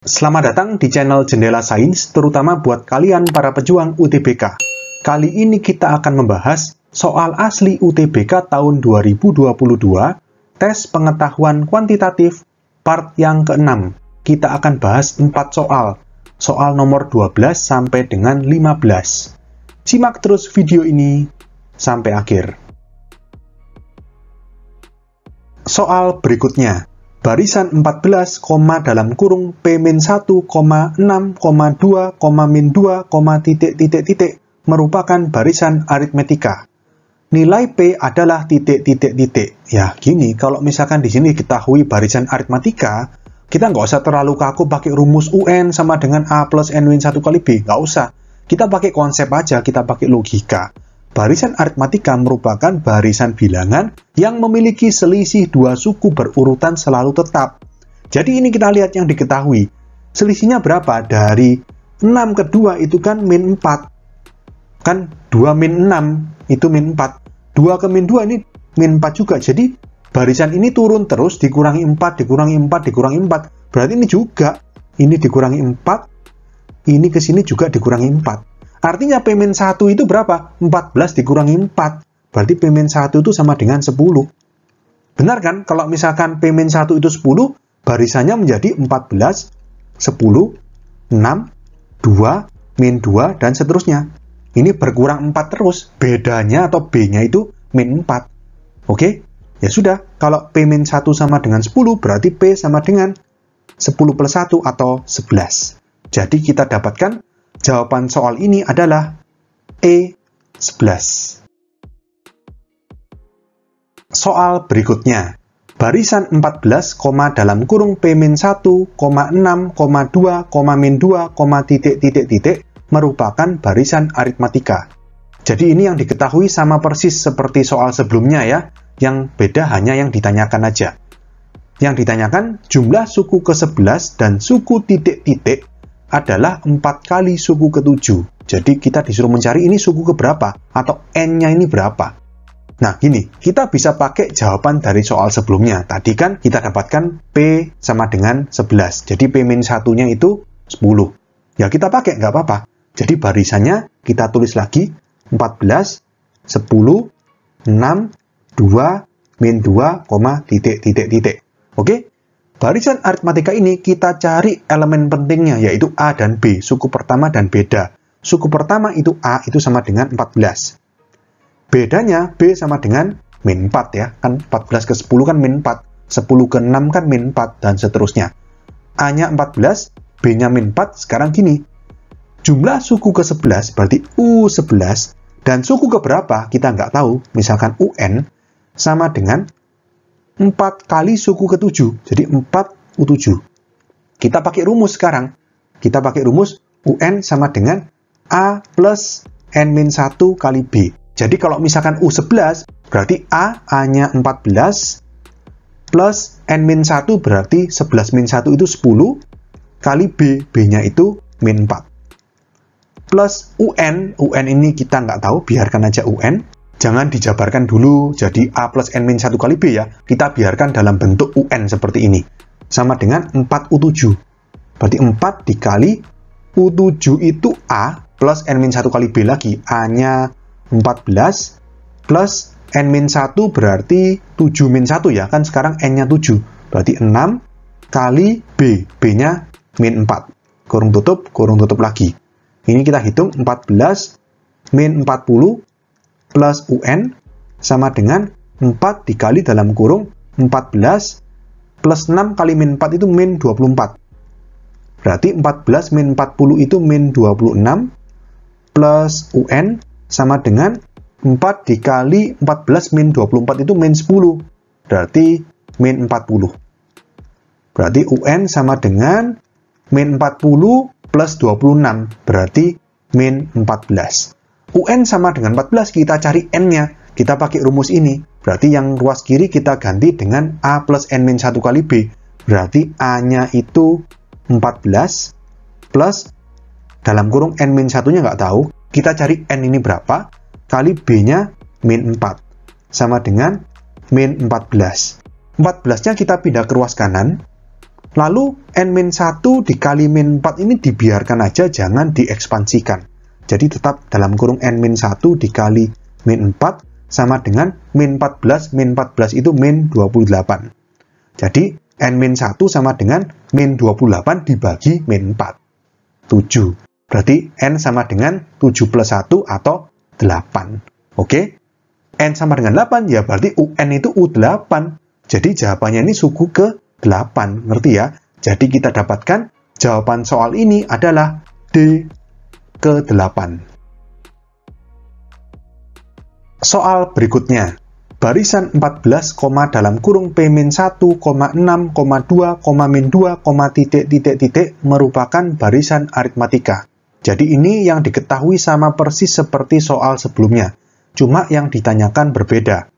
Selamat datang di channel Jendela Sains, terutama buat kalian para pejuang UTBK. Kali ini kita akan membahas soal asli UTBK tahun 2022, tes pengetahuan kuantitatif, part yang ke-6. Kita akan bahas 4 soal, soal nomor 12 sampai dengan 15. Simak terus video ini sampai akhir. Soal berikutnya. Barisan 14, dalam kurung P-1, 6, 2, min 2, merupakan barisan aritmetika. Nilai P adalah titik. Ya, gini, kalau misalkan di sini diketahui barisan aritmetika, kita nggak usah terlalu kaku pakai rumus UN sama dengan A plus N-1 kali B. Nggak usah. Kita pakai konsep aja, kita pakai logika. Barisan aritmetika merupakan barisan bilangan yang memiliki selisih dua suku berurutan selalu tetap. Jadi ini kita lihat yang diketahui. Selisihnya berapa? Dari 6 ke 2 itu kan min 4. Kan 2 min 6 itu min 4. 2 ke min 2 ini min 4 juga. Jadi barisan ini turun terus dikurangi 4, dikurangi 4, dikurangi 4. Berarti ini juga. Ini dikurangi 4. Ini ke sini juga dikurangi 4. Artinya P-1 itu berapa? 14 dikurangi 4. Berarti P-1 itu sama dengan 10. Benar kan? Kalau misalkan P-1 itu 10, barisannya menjadi 14, 10, 6, 2, min 2, dan seterusnya. Ini berkurang 4 terus. Bedanya atau B-nya itu min 4. Oke? Ya sudah. Kalau P-1 sama dengan 10, berarti P sama dengan 10 plus 1 atau 11. Jadi kita dapatkan jawaban soal ini adalah E11. Soal berikutnya. Barisan 14, dalam kurung P-1, 6, 2, min 2, merupakan barisan aritmetika. Jadi ini yang diketahui sama persis seperti soal sebelumnya ya. Yang beda hanya yang ditanyakan aja. Yang ditanyakan jumlah suku ke-11 dan suku titik-titik adalah 4 kali suku ke-7. Jadi kita disuruh mencari ini suku keberapa atau N-nya ini berapa. Nah gini, kita bisa pakai jawaban dari soal sebelumnya. Tadi kan kita dapatkan P sama dengan 11. Jadi P-1-nya itu 10. Ya kita pakai, nggak apa-apa. Jadi barisannya kita tulis lagi 14, 10, 6, 2, min 2, titik. Oke? Barisan aritmetika ini kita cari elemen pentingnya, yaitu A dan B, suku pertama dan beda. Suku pertama itu A, itu sama dengan 14. Bedanya B sama dengan min 4 ya, kan 14 ke 10 kan min 4, 10 ke 6 kan min 4, dan seterusnya. A-nya 14, B-nya min 4, sekarang gini. Jumlah suku ke-11 berarti U11, dan suku keberapa kita nggak tahu, misalkan UN, sama dengan 4 kali suku ke-7, jadi 4 U7. Kita pakai rumus sekarang. Kita pakai rumus UN sama dengan A plus N-1 kali B. Jadi kalau misalkan U11, berarti A-nya 14, plus N-1 berarti 11-1 itu 10, kali B, B-nya itu min 4. Plus UN ini kita nggak tahu, biarkan aja UN. Jangan dijabarkan dulu jadi A plus N-1 kali B ya. Kita biarkan dalam bentuk UN seperti ini. Sama dengan 4U7. Berarti 4 dikali U7 itu A plus N-1 kali B lagi. A-nya 14 plus N-1 berarti 7-1 ya. Kan sekarang N-nya 7. Berarti 6 kali B. B-nya min 4. Kurung tutup lagi. Ini kita hitung 14 min 40 plus UN sama dengan 4 dikali dalam kurung 14 plus 6 kali min 4 itu min 24. Berarti 14 min 40 itu min 26 plus UN sama dengan 4 dikali 14 min 24 itu min 10. Berarti min 40. Berarti UN sama dengan min 40 plus 26. Berarti min 14. UN sama dengan 14, kita cari N-nya. Kita pakai rumus ini. Berarti yang ruas kiri kita ganti dengan A plus N-1 kali B. Berarti A-nya itu 14 plus dalam kurung N-1-nya nggak tahu. Kita cari N ini berapa, kali B-nya min 4. Sama dengan min 14. 14-nya kita pindah ke ruas kanan. Lalu N-1 dikali min 4 ini dibiarkan aja, jangan diekspansikan. Jadi tetap dalam kurung N-1 dikali min 4 sama dengan min 14, min 14 itu min 28. Jadi N-1 sama dengan min 28 dibagi min 4. 7. Berarti N sama dengan 7 plus 1 atau 8. Oke? N sama dengan 8, ya berarti UN itu U8. Jadi jawabannya ini suku ke-8. Ngerti ya? Jadi kita dapatkan jawaban soal ini adalah D ke-8. Soal berikutnya. Barisan 14, dalam kurung P-1, 6, 2, min 2, titik merupakan barisan aritmatika. Jadi ini yang diketahui sama persis seperti soal sebelumnya, cuma yang ditanyakan berbeda.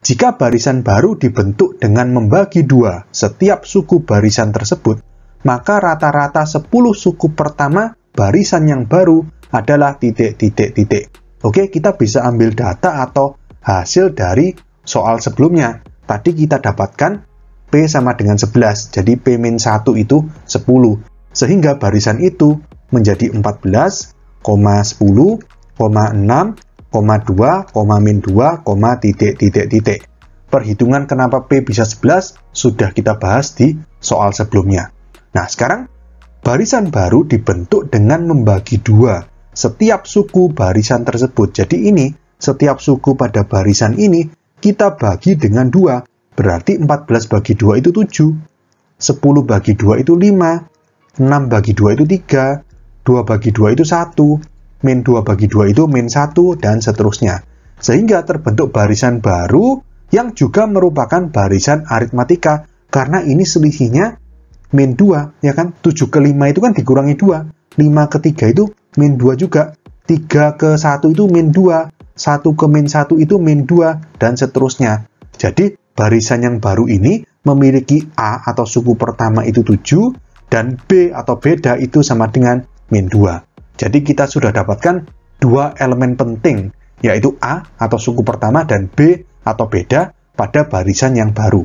Jika barisan baru dibentuk dengan membagi 2 setiap suku barisan tersebut, maka rata-rata 10 suku pertama barisan yang baru adalah titik. Oke, kita bisa ambil data atau hasil dari soal sebelumnya. Tadi kita dapatkan P sama dengan 11, jadi P-1 itu 10, sehingga barisan itu menjadi 14, 10, 6, 2, min 2, titik. Perhitungan kenapa P bisa 11 sudah kita bahas di soal sebelumnya. Nah, sekarang barisan baru dibentuk dengan membagi 2 setiap suku barisan tersebut. Jadi ini, setiap suku pada barisan ini kita bagi dengan 2. Berarti 14 bagi 2 itu 7, 10 bagi 2 itu 5, 6 bagi 2 itu 3, 2 bagi 2 itu 1, min 2 bagi 2 itu min 1, dan seterusnya. Sehingga terbentuk barisan baru yang juga merupakan barisan aritmatika, karena ini selisihnya min 2, ya kan? 7 ke 5 itu kan dikurangi 2, 5 ke 3 itu min 2 juga, 3 ke 1 itu min 2, 1 ke min 1 itu min 2, dan seterusnya. Jadi, barisan yang baru ini memiliki A atau suku pertama itu 7, dan B atau beda itu sama dengan min 2. Jadi kita sudah dapatkan 2 elemen penting, yaitu A atau suku pertama dan B atau beda pada barisan yang baru.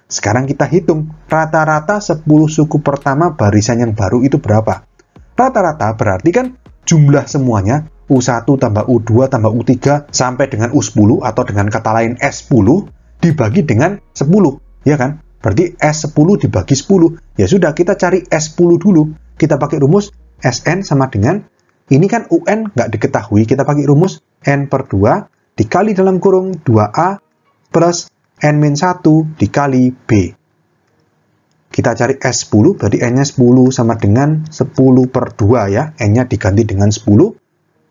Sekarang kita hitung rata-rata 10 suku pertama barisan yang baru itu berapa. Rata-rata berarti kan jumlah semuanya U1 tambah U2 tambah U3 sampai dengan U10 atau dengan kata lain S10 dibagi dengan 10, ya kan? Berarti S10 dibagi 10. Ya sudah, kita cari S10 dulu. Kita pakai rumus Sn sama dengan, ini kan UN nggak diketahui, kita pakai rumus N per 2 dikali dalam kurung 2A plus N-1 dikali B. Kita cari S10, berarti N-nya 10 sama dengan 10 per 2 ya, N-nya diganti dengan 10,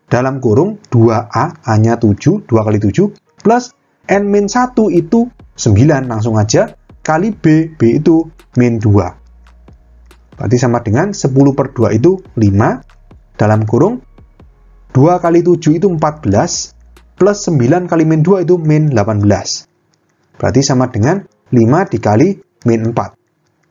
dalam kurung 2A, A-nya 7, 2 kali 7, plus N-1 itu 9, langsung aja, kali B, B itu min 2. Berarti sama dengan 10 per 2 itu 5, dalam kurung 2 kali 7 itu 14, plus 9 kali min 2 itu min 18. Berarti sama dengan 5 dikali min 4.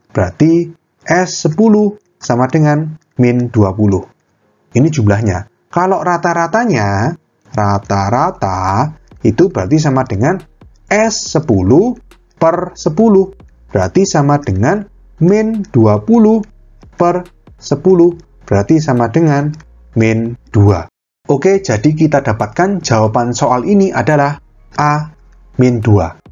Berarti S10 sama dengan min 20. Ini jumlahnya. Kalau rata-ratanya, rata-rata itu berarti sama dengan S10 per 10. Berarti sama dengan min 20 per 10, berarti sama dengan min 2. Oke, jadi kita dapatkan jawaban soal ini adalah A, min 2.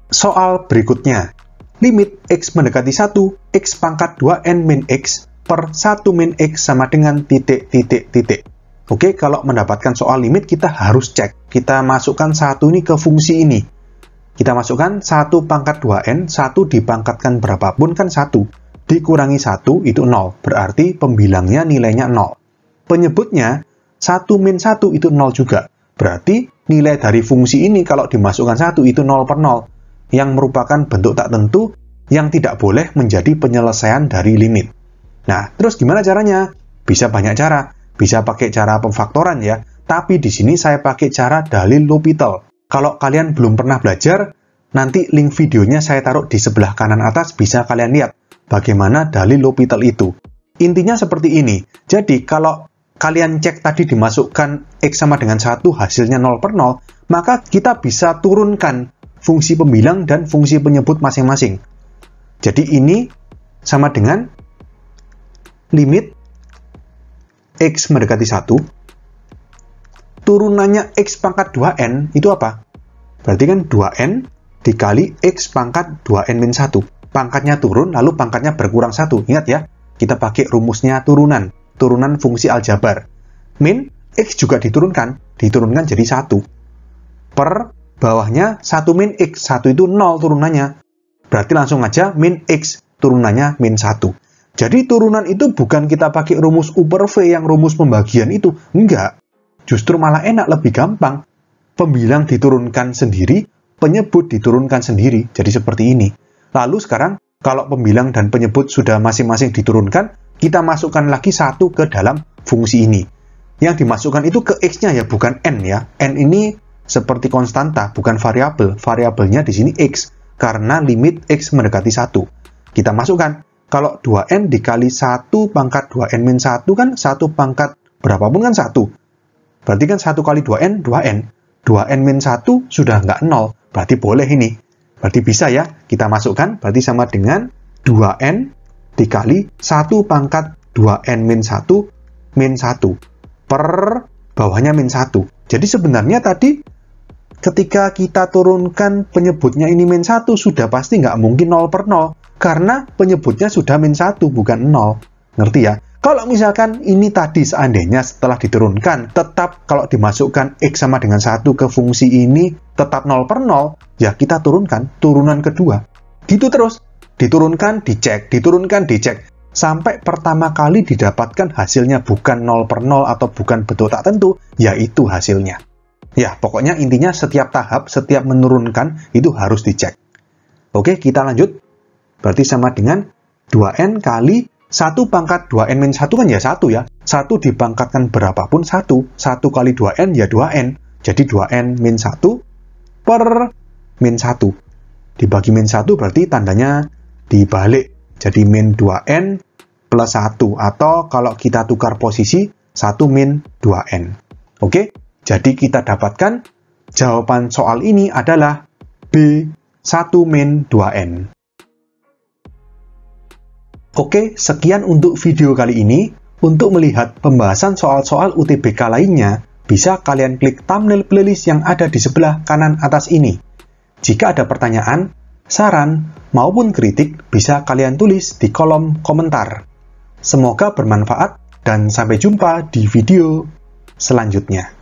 Soal berikutnya. Limit X mendekati 1, X pangkat 2N min X per 1 min X sama dengan titik. Oke, kalau mendapatkan soal limit, kita harus cek. Kita masukkan 1 ini ke fungsi ini. Kita masukkan 1 pangkat 2N, 1 dipangkatkan berapapun kan 1. Dikurangi 1 itu 0, berarti pembilangnya nilainya 0. Penyebutnya 1 min 1 itu 0 juga. Berarti nilai dari fungsi ini kalau dimasukkan 1 itu 0 per 0, yang merupakan bentuk tak tentu yang tidak boleh menjadi penyelesaian dari limit. Nah, terus gimana caranya? Bisa banyak cara. Bisa pakai cara pemfaktoran ya, tapi di sini saya pakai cara dalil L'Hopital. Kalau kalian belum pernah belajar, nanti link videonya saya taruh di sebelah kanan atas, bisa kalian lihat bagaimana dalil L'Hopital itu. Intinya seperti ini. Jadi, kalau kalian cek tadi dimasukkan X sama dengan 1, hasilnya 0 per 0, maka kita bisa turunkan fungsi pembilang dan fungsi penyebut masing-masing. Jadi ini sama dengan limit X mendekati 1, turunannya X pangkat 2N itu apa? Berarti kan 2N dikali X pangkat 2N min 1. Pangkatnya turun, lalu pangkatnya berkurang 1. Ingat ya, kita pakai rumusnya turunan fungsi aljabar. Min X juga diturunkan jadi 1. Per bawahnya 1 min X, 1 itu 0 turunannya. Berarti langsung aja min X, turunannya min 1. Jadi turunan itu bukan kita pakai rumus U per V yang rumus pembagian itu. Enggak. Justru malah enak, lebih gampang. Pembilang diturunkan sendiri, penyebut diturunkan sendiri. Jadi seperti ini. Lalu sekarang, kalau pembilang dan penyebut sudah masing-masing diturunkan, kita masukkan lagi 1 ke dalam fungsi ini. Yang dimasukkan itu ke X-nya ya, bukan N ya. N ini seperti konstanta, bukan variabel. Variabelnya di sini X, karena limit X mendekati 1. Kita masukkan, kalau 2N dikali 1 pangkat 2N min 1 kan 1 pangkat berapapun kan 1. Berarti kan 1 kali 2N, 2N. 2N min 1 sudah nggak 0, berarti boleh ini. Berarti bisa ya, kita masukkan, berarti sama dengan 2N dikali 1 pangkat 2N min 1 min 1. Per bawahnya min 1. Jadi sebenarnya tadi ketika kita turunkan penyebutnya ini min 1, sudah pasti nggak mungkin 0 per 0. Karena penyebutnya sudah min 1, bukan 0. Ngerti ya? Kalau misalkan ini tadi seandainya setelah diturunkan, tetap kalau dimasukkan X sama dengan 1 ke fungsi ini, tetap 0 per 0, ya kita turunkan turunan kedua. Gitu terus. Diturunkan, dicek, diturunkan, dicek. Sampai pertama kali didapatkan hasilnya bukan 0 per 0 atau bukan bentuk tak tentu, yaitu hasilnya. Ya, pokoknya intinya setiap tahap, setiap menurunkan, itu harus dicek. Oke, kita lanjut. Berarti sama dengan 2N kali 1 pangkat 2N min 1 kan ya 1 ya. 1 dipangkatkan berapapun 1. 1 kali 2N ya 2N. Jadi 2N min 1 per min 1. Dibagi min 1 berarti tandanya dibalik. Jadi min 2N plus 1. Atau kalau kita tukar posisi, 1 min 2N. Oke? Jadi kita dapatkan jawaban soal ini adalah B 1 min 2N. Oke, sekian untuk video kali ini. Untuk melihat pembahasan soal-soal UTBK lainnya, bisa kalian klik thumbnail playlist yang ada di sebelah kanan atas ini. Jika ada pertanyaan, saran, maupun kritik, bisa kalian tulis di kolom komentar. Semoga bermanfaat dan sampai jumpa di video selanjutnya.